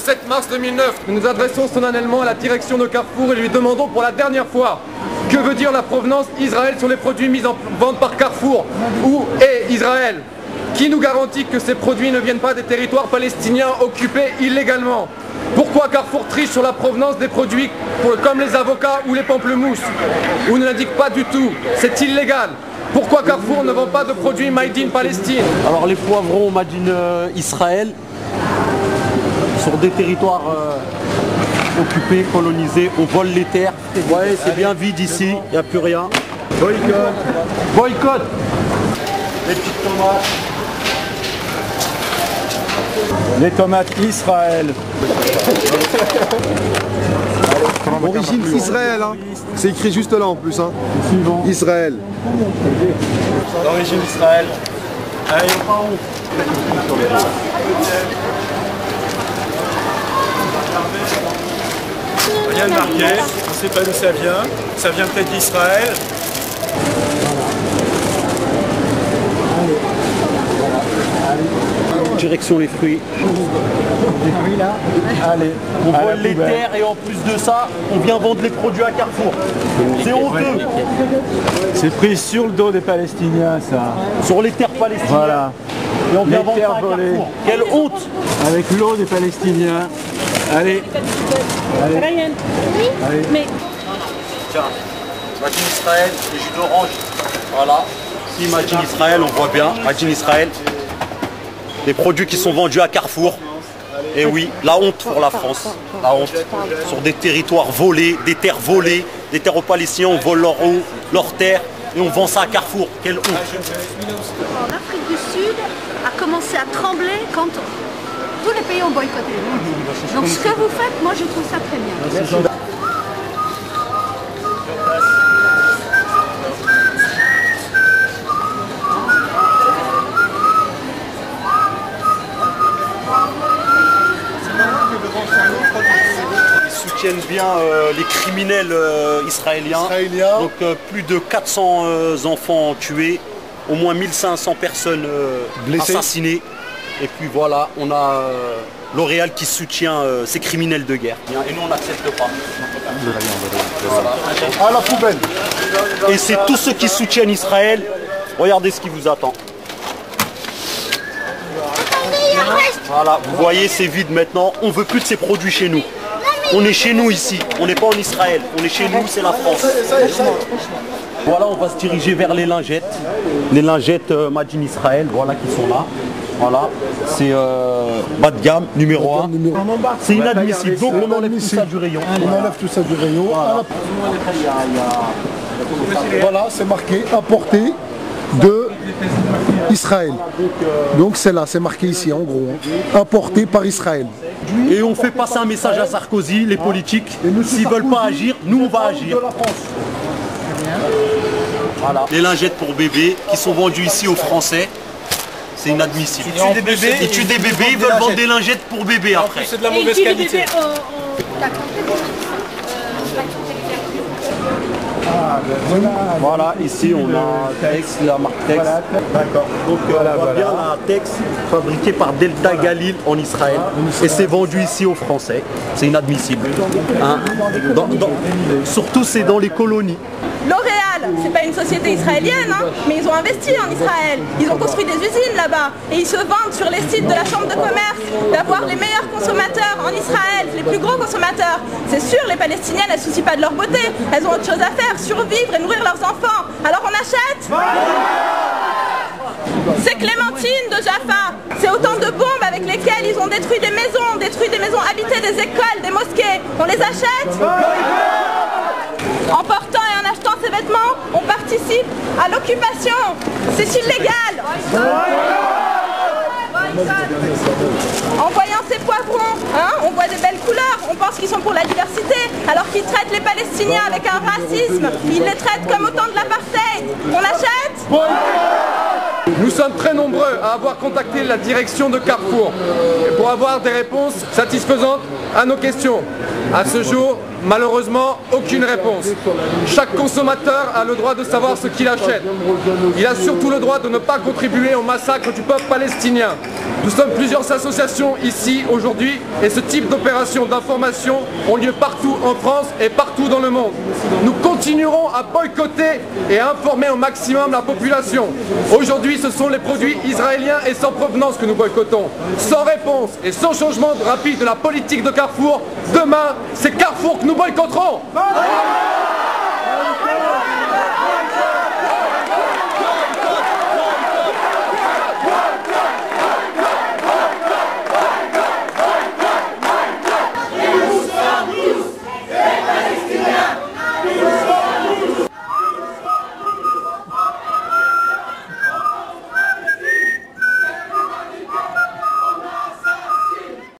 7 mars 2009. Nous nous adressons solennellement à la direction de Carrefour et lui demandons pour la dernière fois que veut dire la provenance Israël sur les produits mis en vente par Carrefour. Où est Israël? Qui nous garantit que ces produits ne viennent pas des territoires palestiniens occupés illégalement? Pourquoi Carrefour triche sur la provenance des produits comme les avocats ou les pamplemousses? Ou ne l'indique pas du tout? C'est illégal. Pourquoi Carrefour ne vend pas de produits made in Palestine? Alors les poivrons made in Israël sur des territoires occupés, colonisés, on vole les terres. Vous voyez, c'est bien vide ici, il n'y a plus rien. Boycott. Boycott. Les petites tomates. Les tomates Israël. Origine Israël, hein. C'est écrit juste là en plus. Hein. Israël. D'origine Israël. Allez, rien de marqué, on ne sait pas d'où ça vient peut-être d'Israël. Direction les fruits. Allez, on vole les terres et en plus de ça, on vient vendre les produits à Carrefour. C'est honteux. C'est pris sur le dos des Palestiniens, ça. Sur les terres palestiniennes. Voilà. Et on vient Les vendre terres ça à volées. Carrefour. Quelle honte. Avec l'eau des Palestiniens. Allez. Ryan. Oui. Mais Tiens, Made in Israël, le jus d'orange. Voilà. Si Made in Israël, on voit bien. Made in Israël. Des produits qui sont vendus à Carrefour. Et oui, la honte pour la France. La honte. Sur des territoires volés, des terres volées, des terres aux Palestiniens, on vole leur eau, leurs terres et on vend ça à Carrefour. Quelle honte. en Afrique du Sud a commencé à trembler quand tous les pays ont boycotté. Donc ce que vous faites, moi je trouve ça très bien. Ils soutiennent bien les criminels israéliens. Donc plus de 400 enfants tués, au moins 1500 personnes assassinées. Et puis voilà, on a L'Oréal qui soutient ces criminels de guerre. Et nous on n'accepte pas. À la poubelle. Et c'est tous ceux qui soutiennent Israël. Regardez ce qui vous attend. Voilà, vous voyez, c'est vide maintenant. On veut plus de ces produits chez nous. On est chez nous ici, on n'est pas en Israël. On est chez nous, c'est la France. Voilà, on va se diriger vers les lingettes. Les lingettes Made in Israël, voilà qui sont là. Voilà, c'est bas de gamme, numéro 1. C'est inadmissible, donc on enlève tout ça du rayon. On enlève tout ça du rayon. Voilà, c'est marqué importé de Israël. Donc c'est là, c'est marqué ici en gros. Importé par Israël. Et on fait passer un message à Sarkozy, les politiques. S'ils veulent pas agir, nous on va agir. Voilà. Les lingettes pour bébés qui sont vendues ici aux Français. C'est inadmissible. Ils tuent des bébés, ils veulent vendre des lingettes pour bébés après. C'est de la mauvaise qualité. Voilà, ici on a Tex, la marque Tex. D'accord. Donc on voit bien la Tex fabriquée par Delta Galil en Israël. Et c'est vendu ici aux Français. C'est inadmissible. Hein. Surtout c'est dans les colonies. L'Oréal, c'est pas une société israélienne, hein, mais ils ont investi en Israël. Ils ont construit des usines là-bas et ils se vantent sur les sites de la Chambre de commerce d'avoir les meilleurs consommateurs en Israël, les plus gros consommateurs. C'est sûr, les Palestiniennes, elles ne se soucient pas de leur beauté, elles ont autre chose à faire, survivre et nourrir leurs enfants. Alors on achète ? C'est Clémentine de Jaffa. C'est autant de bombes avec lesquelles ils ont détruit des maisons habitées, des écoles, des mosquées. On les achète ? En portant et en achetant ces vêtements, on participe à l'occupation. C'est illégal. En voyant ces poivrons, hein, on voit des belles couleurs, on pense qu'ils sont pour la diversité, alors qu'ils traitent les Palestiniens avec un racisme. Ils les traitent comme autant de l'apartheid. On achète ? Nous sommes très nombreux à avoir contacté la direction de Carrefour pour avoir des réponses satisfaisantes à nos questions. À ce jour, malheureusement, aucune réponse. Chaque consommateur a le droit de savoir ce qu'il achète. Il a surtout le droit de ne pas contribuer au massacre du peuple palestinien. Nous sommes plusieurs associations ici aujourd'hui et ce type d'opérations d'information ont lieu partout en France et partout dans le monde. Nous continuerons à boycotter et à informer au maximum la population. Aujourd'hui, ce sont les produits israéliens et sans provenance que nous boycottons. Sans réponse et sans changement rapide de la politique de Carrefour, demain, c'est Carrefour que nous boycotterons.